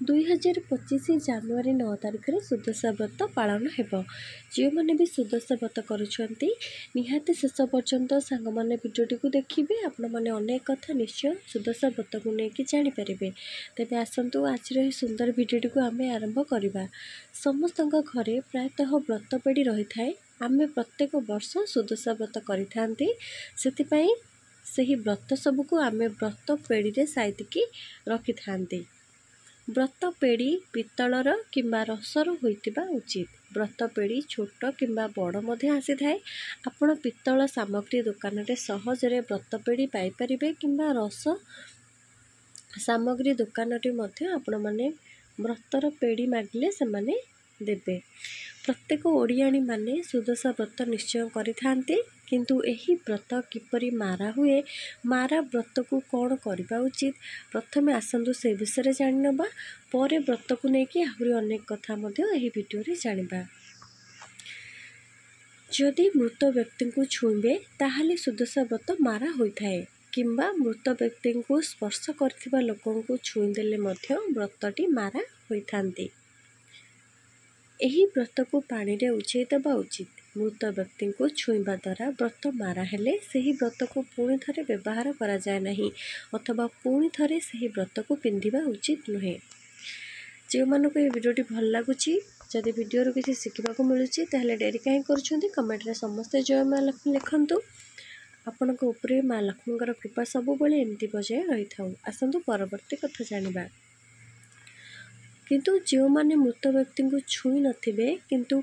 2025 ଜାନୁଆରୀ 9 ତାରିଖରେ ସୁଦଶା ବ୍ରତ ପାଳନ ହେବ। ଯେଉଁମାନେ ବି ସୁଦଶା ବ୍ରତ କରୁଛନ୍ତି ନିହାତି ଶେଷ ପର୍ଯ୍ୟନ୍ତ ସାଙ୍ଗମାନେ ଭିଡ଼ିଓଟିକୁ ଦେଖିବେ। ଆପଣମାନେ ଅନେକ କଥା ନିଶ୍ଚୟ ସୁଦଶା ବ୍ରତକୁ ନେଇକି ଜାଣିପାରିବେ। ତେବେ ଆସନ୍ତୁ ଆଜିର ଏହି ସୁନ୍ଦର ଭିଡ଼ିଓଟିକୁ ଆମେ ଆରମ୍ଭ କରିବା। ସମସ୍ତଙ୍କ ଘରେ ପ୍ରାୟତଃ ବ୍ରତ ପେଡ଼ି ରହିଥାଏ। ଆମେ ପ୍ରତ୍ୟେକ ବର୍ଷ ସୁଦଶା ବ୍ରତ କରିଥାନ୍ତି। ସେଥିପାଇଁ ସେହି ବ୍ରତ ସବୁକୁ ଆମେ ବ୍ରତ ପେଡ଼ିରେ ସାଇତିକି ରଖିଥାନ୍ତି। ବ୍ରତ ପେଡ଼ି ପିତ୍ତଳର କିମ୍ବା ରସର ହୋଇଥିବା ଉଚିତ। ବ୍ରତ ପେଡ଼ି ଛୋଟ କିମ୍ବା ବଡ଼ ମଧ୍ୟ ଆସିଥାଏ। ଆପଣ ପିତ୍ତଳ ସାମଗ୍ରୀ ଦୋକାନରେ ସହଜରେ ବ୍ରତ ପେଡ଼ି ପାଇପାରିବେ କିମ୍ବା ରସ ସାମଗ୍ରୀ ଦୋକାନରେ ମଧ୍ୟ ଆପଣମାନେ ବ୍ରତର ପେଡ଼ି ମାଗିଲେ ସେମାନେ ଦେବେ। ପ୍ରତ୍ୟେକ ଓଡ଼ିଆଣୀମାନେ ସୁଦଶା ବ୍ରତ ନିଶ୍ଚୟ କରିଥାନ୍ତି। କିନ୍ତୁ ଏହି ବ୍ରତ କିପରି ମାରା ହୁଏ, ମାରା ବ୍ରତକୁ କ'ଣ କରିବା ଉଚିତ, ପ୍ରଥମେ ଆସନ୍ତୁ ସେ ବିଷୟରେ ଜାଣିନେବା। ପରେ ବ୍ରତକୁ ନେଇକି ଆହୁରି ଅନେକ କଥା ମଧ୍ୟ ଏହି ଭିଡ଼ିଓରେ ଜାଣିବା। ଯଦି ମୃତ ବ୍ୟକ୍ତିଙ୍କୁ ଛୁଇଁବେ ତାହେଲେ ସୁଦଶା ବ୍ରତ ମାରା ହୋଇଥାଏ କିମ୍ବା ମୃତ ବ୍ୟକ୍ତିଙ୍କୁ ସ୍ପର୍ଶ କରିଥିବା ଲୋକଙ୍କୁ ଛୁଇଁଦେଲେ ମଧ୍ୟ ବ୍ରତଟି ମାରା ହୋଇଥାନ୍ତି। ଏହି ବ୍ରତକୁ ପାଣିରେ ଉଛେଇ ଦେବା ଉଚିତ। ମୃତ ବ୍ୟକ୍ତିଙ୍କୁ ଛୁଇଁବା ଦ୍ୱାରା ବ୍ରତ ମାରା ହେଲେ ସେହି ବ୍ରତକୁ ପୁଣି ଥରେ ବ୍ୟବହାର କରାଯାଏ ନାହିଁ ଅଥବା ପୁଣି ଥରେ ସେହି ବ୍ରତକୁ ପିନ୍ଧିବା ଉଚିତ ନୁହେଁ। ଯେଉଁମାନଙ୍କୁ ଏହି ଭିଡ଼ିଓଟି ଭଲ ଲାଗୁଛି, ଯଦି ଭିଡ଼ିଓରୁ କିଛି ଶିଖିବାକୁ ମିଳୁଛି ତାହେଲେ ଡେରି କାହିଁ କରୁଛନ୍ତି, କମେଣ୍ଟରେ ସମସ୍ତେ ଜୟ ମା ଲକ୍ଷ୍ମୀ ଲେଖନ୍ତୁ। ଆପଣଙ୍କ ଉପରେ ମା ଲକ୍ଷ୍ମୀଙ୍କର କୃପା ସବୁବେଳେ ଏମିତି ବଜାୟ ରହିଥାଉ। ଆସନ୍ତୁ ପରବର୍ତ୍ତୀ କଥା ଜାଣିବା। କିନ୍ତୁ ଯେଉଁମାନେ ମୃତ ବ୍ୟକ୍ତିଙ୍କୁ ଛୁଇଁ ନଥିବେ କିନ୍ତୁ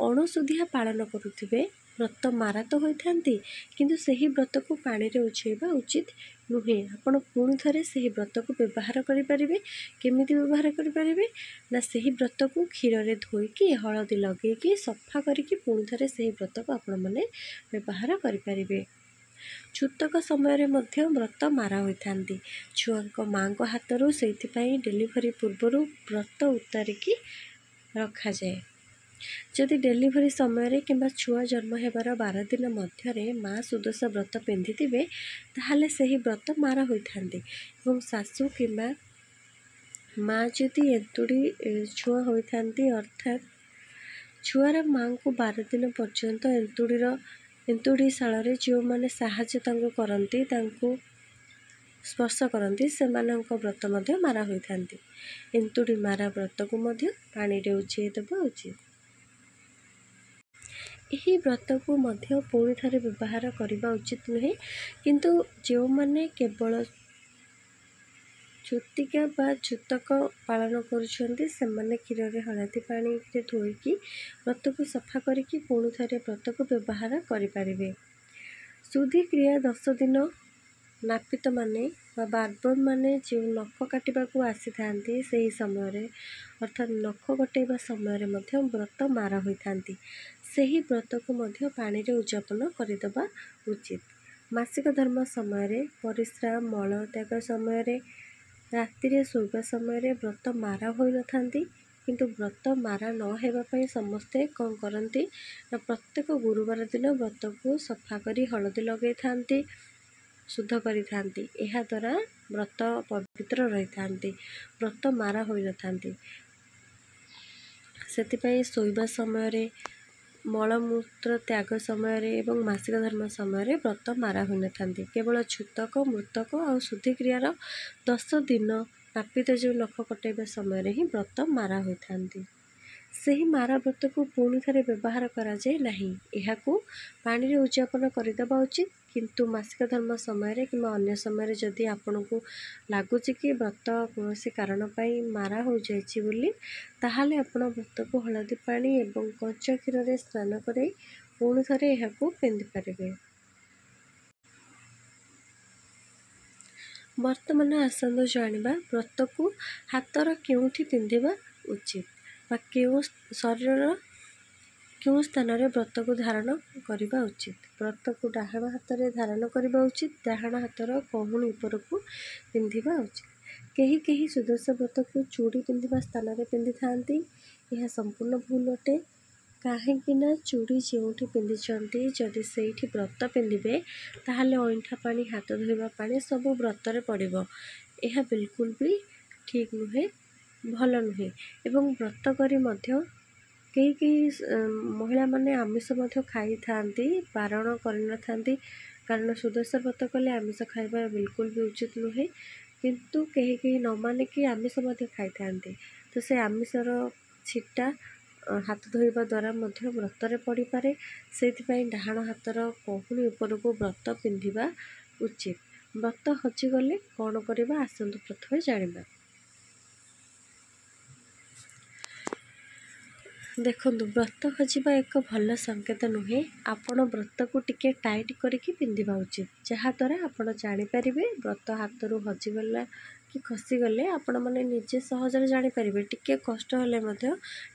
ଅଣସୁଧିଆ ପାଳନ କରୁଥିବେ, ବ୍ରତ ମାରା ତ ହୋଇଥାନ୍ତି କିନ୍ତୁ ସେହି ବ୍ରତକୁ ପାଣିରେ ଉଛେଇବା ଉଚିତ ନୁହେଁ। ଆପଣ ପୁଣି ଥରେ ସେହି ବ୍ରତକୁ ବ୍ୟବହାର କରିପାରିବେ। କେମିତି ବ୍ୟବହାର କରିପାରିବେ ନା, ସେହି ବ୍ରତକୁ କ୍ଷୀରରେ ଧୋଇକି ହଳଦୀ ଲଗେଇକି ସଫା କରିକି ପୁଣି ଥରେ ସେହି ବ୍ରତକୁ ଆପଣମାନେ ବ୍ୟବହାର କରିପାରିବେ। ଛୁତକ ସମୟରେ ମଧ୍ୟ ବ୍ରତ ମାରା ହୋଇଥାନ୍ତି ଛୁଆଙ୍କ ମାଙ୍କ ହାତରୁ। ସେଇଥିପାଇଁ ଡେଲିଭରି ପୂର୍ବରୁ ବ୍ରତ ଉତାରିକି ରଖାଯାଏ। ଯଦି ଡେଲିଭରି ସମୟରେ କିମ୍ବା ଛୁଆ ଜନ୍ମ ହେବାର 12 ଦିନ ମଧ୍ୟରେ ମା ସୁଦଶା ବ୍ରତ ପିନ୍ଧିଥିବେ ତାହେଲେ ସେହି ବ୍ରତ ମାରା ହୋଇଥାନ୍ତି। ଏବଂ ଶାଶୁ କିମ୍ବା ମା ଯଦି ଏନ୍ତୁଡ଼ି ଛୁଆ ହୋଇଥାନ୍ତି, ଅର୍ଥାତ୍ ଛୁଆର ମାଙ୍କୁ 12 ଦିନ ପର୍ଯ୍ୟନ୍ତ ଏନ୍ତୁଡ଼ି ଶାଳରେ ଯେଉଁମାନେ ସାହାଯ୍ୟ ତାଙ୍କୁ କରନ୍ତି, ତାଙ୍କୁ ସ୍ପର୍ଶ କରନ୍ତି, ସେମାନଙ୍କ ବ୍ରତ ମଧ୍ୟ ମାରା ହୋଇଥାନ୍ତି। ଏନ୍ତୁଡ଼ି ମାରା ବ୍ରତକୁ ମଧ୍ୟ ପାଣିରେ ଉଛେଇ ଦେବା ଉଚିତ। ଏହି ବ୍ରତକୁ ମଧ୍ୟ ପୁଣି ଥରେ ବ୍ୟବହାର କରିବା ଉଚିତ ନୁହେଁ। କିନ୍ତୁ ଯେଉଁମାନେ କେବଳ ଛୁତିକା ବା ଛୁତକ ପାଳନ କରୁଛନ୍ତି ସେମାନେ କ୍ଷୀରରେ ହଳଦୀ ପାଣିରେ ଧୋଇକି ବ୍ରତକୁ ସଫା କରିକି ପୁଣି ଥରେ ବ୍ରତକୁ ବ୍ୟବହାର କରିପାରିବେ। ଶୁଦ୍ଧିକ୍ରିୟା 10 ଦିନ ନାପିତମାନେ ବା ବାର୍ବରମାନେ ଯେଉଁ ନଖ କାଟିବାକୁ ଆସିଥାନ୍ତି ସେହି ସମୟରେ, ଅର୍ଥାତ୍ ନଖ କଟାଇବା ସମୟରେ ମଧ୍ୟ ବ୍ରତ ମାରା ହୋଇଥାନ୍ତି। ସେହି ବ୍ରତକୁ ମଧ୍ୟ ପାଣିରେ ଉଯାପନ କରିଦେବା ଉଚିତ। ମାସିକ ଧର୍ମ ସମୟରେ, ପରିସ୍ରା ମଳ ତ୍ୟାଗ ସମୟରେ, ରାତିରେ ଶୋଇବା ସମୟରେ ବ୍ରତ ମାରା ହୋଇନଥାନ୍ତି। କିନ୍ତୁ ବ୍ରତ ମାରା ନ ହେବା ପାଇଁ ସମସ୍ତେ କ'ଣ କରନ୍ତି ନା, ପ୍ରତ୍ୟେକ ଗୁରୁବାର ଦିନ ବ୍ରତକୁ ସଫା କରି ହଳଦୀ ଲଗାଇଥାନ୍ତି, ଶୁଦ୍ଧ କରିଥାନ୍ତି। ଏହାଦ୍ୱାରା ବ୍ରତ ପବିତ୍ର ରହିଥାନ୍ତି, ବ୍ରତ ମାରା ହୋଇନଥାନ୍ତି। ସେଥିପାଇଁ ଶୋଇବା ସମୟରେ, ମଳମୂତ୍ର ତ୍ୟାଗ ସମୟରେ ଏବଂ ମାସିକ ଧର୍ମ ସମୟରେ ବ୍ରତ ମାରା ହୋଇନଥାନ୍ତି। କେବଳ ଛୁତକ, ମୃତକ ଆଉ ଶୁଦ୍ଧିକ୍ରିୟାର 10 ଦିନ ନାପିତ ଯେଉଁ ନଖ କଟାଇବା ସମୟରେ ହିଁ ବ୍ରତ ମାରା ହୋଇଥାନ୍ତି। ସେହି ମାରା ବ୍ରତକୁ ପୁଣି ଥରେ ବ୍ୟବହାର କରାଯାଏ ନାହିଁ। ଏହାକୁ ପାଣିରେ ଉଯାପନ କରିଦେବା ଉଚିତ। କିନ୍ତୁ ମାସିକ ଧର୍ମ ସମୟରେ କିମ୍ବା ଅନ୍ୟ ସମୟରେ ଯଦି ଆପଣଙ୍କୁ ଲାଗୁଛି କି ବ୍ରତ କୌଣସି କାରଣ ପାଇଁ ମାରା ହୋଇଯାଇଛି ବୋଲି, ତାହେଲେ ଆପଣ ବ୍ରତକୁ ହଳଦୀ ପାଣି ଏବଂ କଞ୍ଚା କ୍ଷୀରରେ ସ୍ନାନ କରାଇ ପୁଣି ଥରେ ଏହାକୁ ପିନ୍ଧିପାରିବେ। ବର୍ତ୍ତମାନ ଆସନ୍ତୁ ଜାଣିବା ବ୍ରତକୁ ହାତର କେଉଁଠି ପିନ୍ଧିବା ଉଚିତ ବା ଶରୀରର କେଉଁ ସ୍ଥାନରେ ବ୍ରତକୁ ଧାରଣ କରିବା ଉଚିତ। ବ୍ରତକୁ ଡାହାଣ ହାତରେ ଧାରଣ କରିବା ଉଚିତ। ଡାହାଣ ହାତର କହୁଣି ଉପରକୁ ପିନ୍ଧିବା ଉଚିତ। କେହି ସୁଦଶା ବ୍ରତକୁ ଚୁଡ଼ି ପିନ୍ଧିବା ସ୍ଥାନରେ ପିନ୍ଧିଥାନ୍ତି। ଏହା ସମ୍ପୂର୍ଣ୍ଣ ଭୁଲ ଅଟେ। କାହିଁକି ନା ଚୁଡ଼ି ଯେଉଁଠି ପିନ୍ଧିଛନ୍ତି, ଯଦି ସେଇଠି ବ୍ରତ ପିନ୍ଧିବେ ତାହେଲେ ଅଇଁଠା ପାଣି, ହାତ ଧୋଇବା ପାଣି ସବୁ ବ୍ରତରେ ପଡ଼ିବ। ଏହା ବିଲକୁଲ ବି ଠିକ୍ ନୁହେଁ। ଭଲ ନୁହେଁ। ଏବଂ ବ୍ରତ କରି ମଧ୍ୟ କେହି କେହି ମହିଳାମାନେ ଆମିଷ ମଧ୍ୟ ଖାଇଥାନ୍ତି, ବାରଣ କରିନଥାନ୍ତି, କାରଣ ସୁଦଶା ବ୍ରତ କଲେ ଆମିଷ ଖାଇବା ବିଲକୁଲ ବି ଉଚିତ ନୁହେଁ। କିନ୍ତୁ କେହି କେହି ନ ମାନିକି ଆମିଷ ମଧ୍ୟ ଖାଇଥାନ୍ତି। ତ ସେ ଆମିଷର ଛିଟା ହାତ ଧୋଇବା ଦ୍ୱାରା ମଧ୍ୟ ବ୍ରତରେ ପଡ଼ିପାରେ। ସେଇଥିପାଇଁ ଡାହାଣ ହାତର କହୁଣି ଉପରକୁ ବ୍ରତ ପିନ୍ଧିବା ଉଚିତ। ବ୍ରତ ହଜିଗଲେ କ'ଣ କରିବା ଆସନ୍ତୁ ପ୍ରଥମେ ଜାଣିବା। ଦେଖନ୍ତୁ, ବ୍ରତ ହଜିବା ଏକ ଭଲ ସଂକେତ ନୁହେଁ। ଆପଣ ବ୍ରତକୁ ଟିକେ ଟାଇଟ୍ କରିକି ପିନ୍ଧିବା ଉଚିତ, ଯାହାଦ୍ୱାରା ଆପଣ ଜାଣିପାରିବେ ବ୍ରତ ହାତରୁ ହଜିଗଲା କି ଖସିଗଲେ ଆପଣମାନେ ନିଜେ ସହଜରେ ଜାଣିପାରିବେ। ଟିକେ କଷ୍ଟ ହେଲେ ମଧ୍ୟ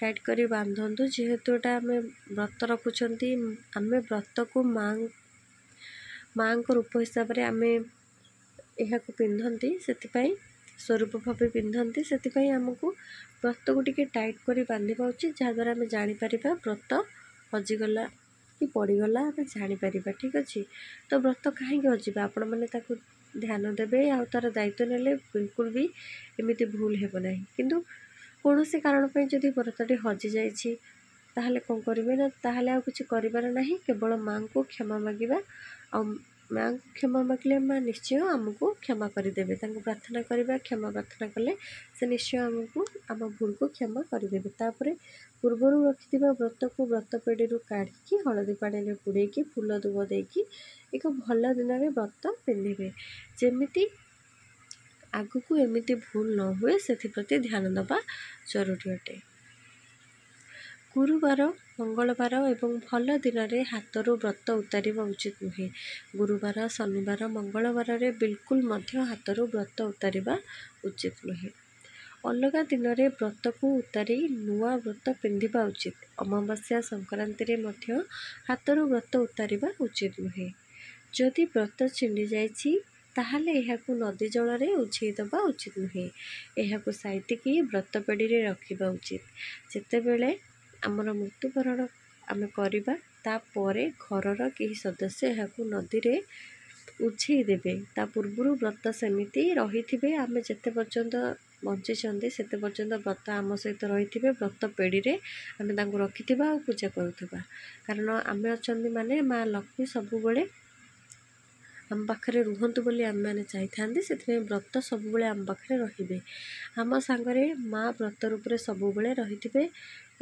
ଟାଇଟ୍ କରି ବାନ୍ଧନ୍ତୁ। ଯେହେତୁ ଏଇଟା ଆମେ ବ୍ରତ ରଖୁଛନ୍ତି, ଆମେ ବ୍ରତକୁ ମାଙ୍କ ରୂପ ହିସାବରେ ଆମେ ଏହାକୁ ପିନ୍ଧନ୍ତି, ସେଥିପାଇଁ ସ୍ୱରୂପ ଭାବେ ପିନ୍ଧନ୍ତି। ସେଥିପାଇଁ ଆମକୁ ବ୍ରତକୁ ଟିକେ ଟାଇଟ୍ କରି ବାନ୍ଧିବା ଉଚିତ, ଯାହାଦ୍ୱାରା ଆମେ ଜାଣିପାରିବା ବ୍ରତ ହଜିଗଲା କି ପଡ଼ିଗଲା ଆମେ ଜାଣିପାରିବା। ଠିକ୍ ଅଛି। ତ ବ୍ରତ କାହିଁକି ହଜିବା ଆପଣମାନେ ତାକୁ ଧ୍ୟାନ ଦେବେ, ଆଉ ତା'ର ଦାୟିତ୍ୱ ନେଲେ ବିଲକୁଲ ବି ଏମିତି ଭୁଲ ହେବ ନାହିଁ। କିନ୍ତୁ କୌଣସି କାରଣ ପାଇଁ ଯଦି ବ୍ରତଟି ହଜିଯାଇଛି ତାହେଲେ କ'ଣ କରିବେ ନା, ତାହେଲେ ଆଉ କିଛି କରିବାର ନାହିଁ, କେବଳ ମାଙ୍କୁ କ୍ଷମା ମାଗିବା। ଆଉ ମାଙ୍କୁ କ୍ଷମା ମାଗିଲେ ମା ନିଶ୍ଚୟ ଆମକୁ କ୍ଷମା କରିଦେବେ। ତାଙ୍କୁ ପ୍ରାର୍ଥନା କରିବା, କ୍ଷମା ପ୍ରାର୍ଥନା କଲେ ସେ ନିଶ୍ଚୟ ଆମକୁ ଆମ ଭୁଲକୁ କ୍ଷମା କରିଦେବେ। ତାପରେ ପୂର୍ବରୁ ରଖିଥିବା ବ୍ରତକୁ ବ୍ରତ ପେଡ଼ିରୁ କାଢ଼ିକି ହଳଦୀ ପାଣିରେ ବୁଡ଼େଇକି ଫୁଲ ଦୁବ ଦେଇକି ଏକ ଭଲ ଦିନରେ ବ୍ରତ ପିନ୍ଧିବେ, ଯେମିତି ଆଗକୁ ଏମିତି ଭୁଲ ନ ହୁଏ ସେଥିପ୍ରତି ଧ୍ୟାନ ଦେବା ଜରୁରୀ ଅଟେ। ଗୁରୁବାର, ମଙ୍ଗଳବାର ଏବଂ ଭଲ ଦିନରେ ହାତରୁ ବ୍ରତ ଉତାରିବା ଉଚିତ ନୁହେଁ। ଗୁରୁବାର, ଶନିବାର, ମଙ୍ଗଳବାରରେ ବିଲକୁଲ ମଧ୍ୟ ହାତରୁ ବ୍ରତ ଉତାରିବା ଉଚିତ ନୁହେଁ। ଅଲଗା ଦିନରେ ବ୍ରତକୁ ଉତାରି ନୂଆ ବ୍ରତ ପିନ୍ଧିବା ଉଚିତ। ଅମାବାସ୍ୟା, ସଂକ୍ରାନ୍ତିରେ ମଧ୍ୟ ହାତରୁ ବ୍ରତ ଉତାରିବା ଉଚିତ ନୁହେଁ। ଯଦି ବ୍ରତ ଛିଣ୍ଡି ଯାଇଛି ତାହେଲେ ଏହାକୁ ନଦୀ ଜଳରେ ଉଝେଇ ଦେବା ଉଚିତ ନୁହେଁ। ଏହାକୁ ସାଇତିକି ବ୍ରତ ପେଡ଼ିରେ ରଖିବା ଉଚିତ। ଯେତେବେଳେ ଆମର ମୃତ୍ୟୁବରଣ ଆମେ କରିବା, ତାପରେ ଘରର କେହି ସଦସ୍ୟ ଏହାକୁ ନଦୀରେ ଉଝେଇ ଦେବେ। ତା ପୂର୍ବରୁ ବ୍ରତ ସେମିତି ରହିଥିବେ। ଆମେ ଯେତେ ପର୍ଯ୍ୟନ୍ତ ବଞ୍ଚିଛନ୍ତି ସେତେ ପର୍ଯ୍ୟନ୍ତ ବ୍ରତ ଆମ ସହିତ ରହିଥିବେ। ବ୍ରତ ପେଡ଼ିରେ ଆମେ ତାଙ୍କୁ ରଖିଥିବା ଆଉ ପୂଜା କରୁଥିବା, କାରଣ ଆମେ ଅଛନ୍ତି ମାନେ ମା ଲକ୍ଷ୍ମୀ ସବୁବେଳେ ଆମ ପାଖରେ ରୁହନ୍ତୁ ବୋଲି ଆମେମାନେ ଚାହିଁଥାନ୍ତି। ସେଥିପାଇଁ ବ୍ରତ ସବୁବେଳେ ଆମ ପାଖରେ ରହିବେ। ଆମ ସାଙ୍ଗରେ ମା ବ୍ରତ ରୂପରେ ସବୁବେଳେ ରହିଥିବେ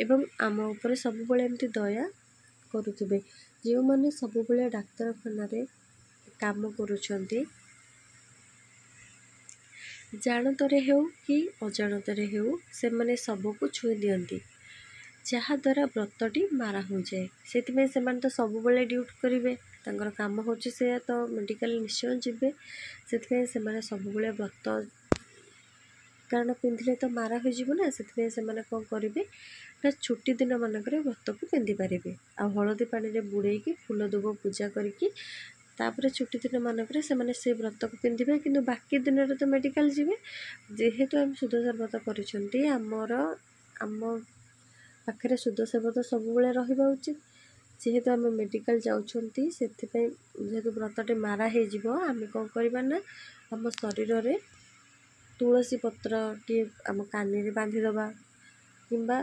ଏବଂ ଆମ ଉପରେ ସବୁବେଳେ ଏମିତି ଦୟା କରୁଥିବେ। ଯେଉଁମାନେ ସବୁବେଳେ ଡାକ୍ତରଖାନାରେ କାମ କରୁଛନ୍ତି, ଜାଣତରେ ହେଉ କି ଅଜାଣତରେ ହେଉ, ସେମାନେ ସବୁକୁ ଛୁଇଁ ଦିଅନ୍ତି, ଯାହାଦ୍ୱାରା ବ୍ରତଟି ମାରା ହୋଇଯାଏ। ସେଥିପାଇଁ ସେମାନେ ତ ସବୁବେଳେ ଡ୍ୟୁଟି କରିବେ, ତାଙ୍କର କାମ ହେଉଛି ସେଇଆ, ତ ମେଡ଼ିକାଲ ନିଶ୍ଚୟ ଯିବେ। ସେଥିପାଇଁ ସେମାନେ ସବୁବେଳେ ବ୍ରତ, କାରଣ ପିନ୍ଧିଲେ ତ ମାରା ହୋଇଯିବ ନା, ସେଥିପାଇଁ ସେମାନେ କ'ଣ କରିବେ ନା ଛୁଟି ଦିନ ମାନଙ୍କରେ ବ୍ରତକୁ ପିନ୍ଧି ପାରିବେ। ଆଉ ହଳଦୀ ପାଣିରେ ବୁଡ଼େଇକି ଫୁଲ ଦୁବ ପୂଜା କରିକି ତାପରେ ଛୁଟି ଦିନ ମାନଙ୍କରେ ସେମାନେ ସେ ବ୍ରତକୁ ପିନ୍ଧିବେ। କିନ୍ତୁ ବାକି ଦିନରେ ତ ମେଡ଼ିକାଲ ଯିବେ। ଯେହେତୁ ଆମେ ସୁଦଶା ବ୍ରତ କରିଛନ୍ତି, ଆମ ପାଖରେ ସୁଦଶା ବ୍ରତ ସବୁବେଳେ ରହିବା ଉଚିତ। ଯେହେତୁ ଆମେ ମେଡ଼ିକାଲ ଯାଉଛନ୍ତି, ସେଥିପାଇଁ ଯେହେତୁ ବ୍ରତଟି ମାରା ହେଇଯିବ, ଆମେ କ'ଣ କରିବା ନା ଆମ ଶରୀରରେ ତୁଳସୀ ପତ୍ରଟିଏ ଆମ କାନିରେ ବାନ୍ଧିଦେବା, କିମ୍ବା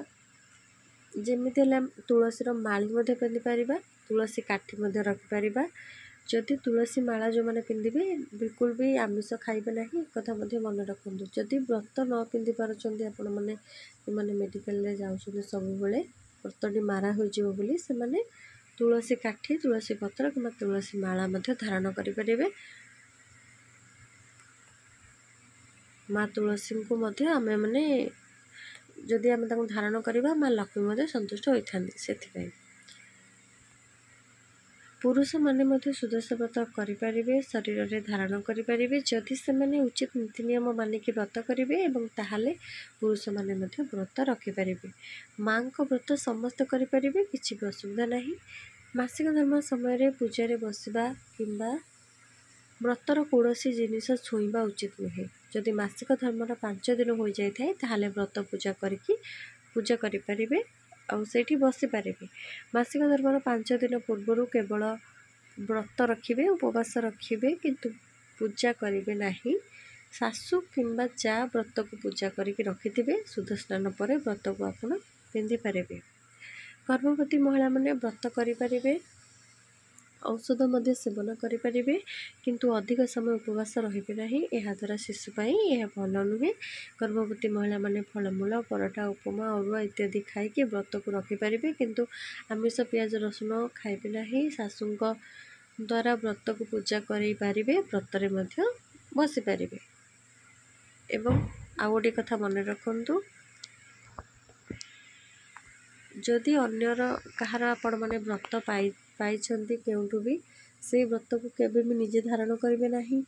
ଯେମିତି ହେଲେ ଆମେ ତୁଳସୀର ମାଳି ମଧ୍ୟ ପିନ୍ଧିପାରିବା, ତୁଳସୀ କାଠି ମଧ୍ୟ ରଖିପାରିବା। ଯଦି ତୁଳସୀ ମାଳା ଯେଉଁମାନେ ପିନ୍ଧିବେ ବିଲକୁଲ ବି ଆମିଷ ଖାଇବେ ନାହିଁ, ଏକଥା ମଧ୍ୟ ମନେ ରଖନ୍ତୁ। ଯଦି ବ୍ରତ ନ ପିନ୍ଧି ପାରୁଛନ୍ତି ଆପଣମାନେ, ସେମାନେ ମେଡ଼ିକାଲରେ ଯାଉଛନ୍ତି ସବୁବେଳେ ବ୍ରତଟି ମାରା ହୋଇଯିବ ବୋଲି, ସେମାନେ ତୁଳସୀ କାଠି, ତୁଳସୀ ପତ୍ର କିମ୍ବା ତୁଳସୀ ମାଳା ମଧ୍ୟ ଧାରଣ କରିପାରିବେ। ମା ତୁଳସୀଙ୍କୁ ମଧ୍ୟ ଆମେମାନେ ଯଦି ଆମେ ତାଙ୍କୁ ଧାରଣ କରିବା, ମା ଲକ୍ଷ୍ମୀ ମଧ୍ୟ ସନ୍ତୁଷ୍ଟ ହୋଇଥାନ୍ତି। ସେଥିପାଇଁ ପୁରୁଷମାନେ ମଧ୍ୟ ସୁଦଶା ବ୍ରତ କରିପାରିବେ, ଶରୀରରେ ଧାରଣ କରିପାରିବେ, ଯଦି ସେମାନେ ଉଚିତ ନୀତି ନିୟମ ମାନିକି ବ୍ରତ କରିବେ, ଏବଂ ତାହେଲେ ପୁରୁଷମାନେ ମଧ୍ୟ ବ୍ରତ ରଖିପାରିବେ। ମାଙ୍କ ବ୍ରତ ସମସ୍ତେ କରିପାରିବେ, କିଛି ବି ଅସୁବିଧା ନାହିଁ। ମାସିକ ଧର୍ମ ସମୟରେ ପୂଜାରେ ବସିବା କିମ୍ବା ବ୍ରତର କୌଣସି ଜିନିଷ ଛୁଇଁବା ଉଚିତ ନୁହେଁ। ଯଦି ମାସିକ ଧର୍ମର 5 ଦିନ ହୋଇଯାଇଥାଏ ତାହେଲେ ବ୍ରତ ପୂଜା କରିପାରିବେ ଆଉ ସେଇଠି ବସିପାରିବେ। ମାସିକ ଧର୍ମର 5 ଦିନ ପୂର୍ବରୁ କେବଳ ବ୍ରତ ରଖିବେ, ଉପବାସ ରଖିବେ, କିନ୍ତୁ ପୂଜା କରିବେ ନାହିଁ। ଶାଶୁ କିମ୍ବା ଯା ବ୍ରତକୁ ପୂଜା କରିକି ରଖିଥିବେ ଶୁଦ୍ଧ ସ୍ନାନ ପରେ ବ୍ରତକୁ ଆପଣ ପିନ୍ଧିପାରିବେ। ଗର୍ଭବତୀ ମହିଳାମାନେ ବ୍ରତ କରିପାରିବେ, ଔଷଧ ମଧ୍ୟ ସେବନ କରିପାରିବେ, କିନ୍ତୁ ଅଧିକ ସମୟ ଉପବାସ ରହିବେ ନାହିଁ। ଏହାଦ୍ୱାରା ଶିଶୁ ପାଇଁ ଏହା ଭଲ ନୁହେଁ। ଗର୍ଭବତୀ ମହିଳାମାନେ ଫଳମୂଳ, ପରଟା, ଉପମା, ଅରୁଆ ଇତ୍ୟାଦି ଖାଇକି ବ୍ରତକୁ ରଖିପାରିବେ, କିନ୍ତୁ ଆମିଷ, ପିଆଜ, ରସୁଣ ଖାଇବେ ନାହିଁ। ଶାଶୁଙ୍କ ଦ୍ୱାରା ବ୍ରତକୁ ପୂଜା କରାଇପାରିବେ, ବ୍ରତରେ ମଧ୍ୟ ବସିପାରିବେ। ଏବଂ ଆଉ ଗୋଟିଏ କଥା ମନେ ରଖନ୍ତୁ, ଯଦି ଅନ୍ୟର କାହାର ଆପଣମାନେ ବ୍ରତ ପାଇଛନ୍ତି କେଉଁଠୁ ବି, ସେଇ ବ୍ରତକୁ କେବେ ବି ନିଜେ ଧାରଣ କରିବେ ନାହିଁ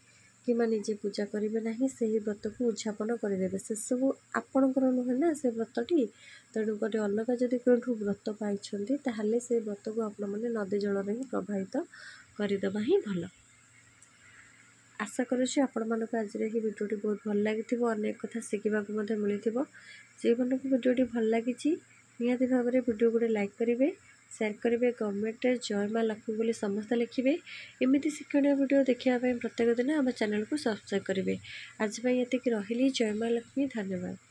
କିମ୍ବା ନିଜେ ପୂଜା କରିବେ ନାହିଁ। ସେହି ବ୍ରତକୁ ଉଦ୍ଯାପନ କରିଦେବେ, ସେସବୁ ଆପଣଙ୍କର ନୁହେଁ ନା ସେ ବ୍ରତଟି। ତେଣୁ କରି ଅଲଗା ଯଦି କେଉଁଠୁ ବ୍ରତ ପାଇଛନ୍ତି ତାହେଲେ ସେ ବ୍ରତକୁ ଆପଣମାନେ ନଦୀ ଜଳରେ ହିଁ ପ୍ରବାହିତ କରିଦେବା ହିଁ ଭଲ। ଆଶା କରୁଛି ଆପଣମାନଙ୍କୁ ଆଜିର ଏହି ଭିଡ଼ିଓଟି ବହୁତ ଭଲ ଲାଗିଥିବ, ଅନେକ କଥା ଶିଖିବାକୁ ମଧ୍ୟ ମିଳିଥିବ। ଯେଉଁମାନଙ୍କୁ ଭିଡ଼ିଓଟି ଭଲ ଲାଗିଛି ନିହାତି ଭାବରେ ଭିଡ଼ିଓ ଗୋଟେ ଲାଇକ୍ କରିବେ, ସେୟାର କରିବେ, କମେଣ୍ଟରେ ଜୟ ମା ଲକ୍ଷ୍ମୀ ବୋଲି ସମସ୍ତେ ଲେଖିବେ। ଏମିତି ଶିକ୍ଷଣୀୟ ଭିଡ଼ିଓ ଦେଖିବା ପାଇଁ ପ୍ରତ୍ୟେକ ଦିନ ଆମ ଚ୍ୟାନେଲକୁ ସବସ୍କ୍ରାଇବ୍ କରିବେ। ଆଜି ପାଇଁ ଏତିକି, ରହିଲି। ଜୟ ମା ଲକ୍ଷ୍ମୀ, ଧନ୍ୟବାଦ।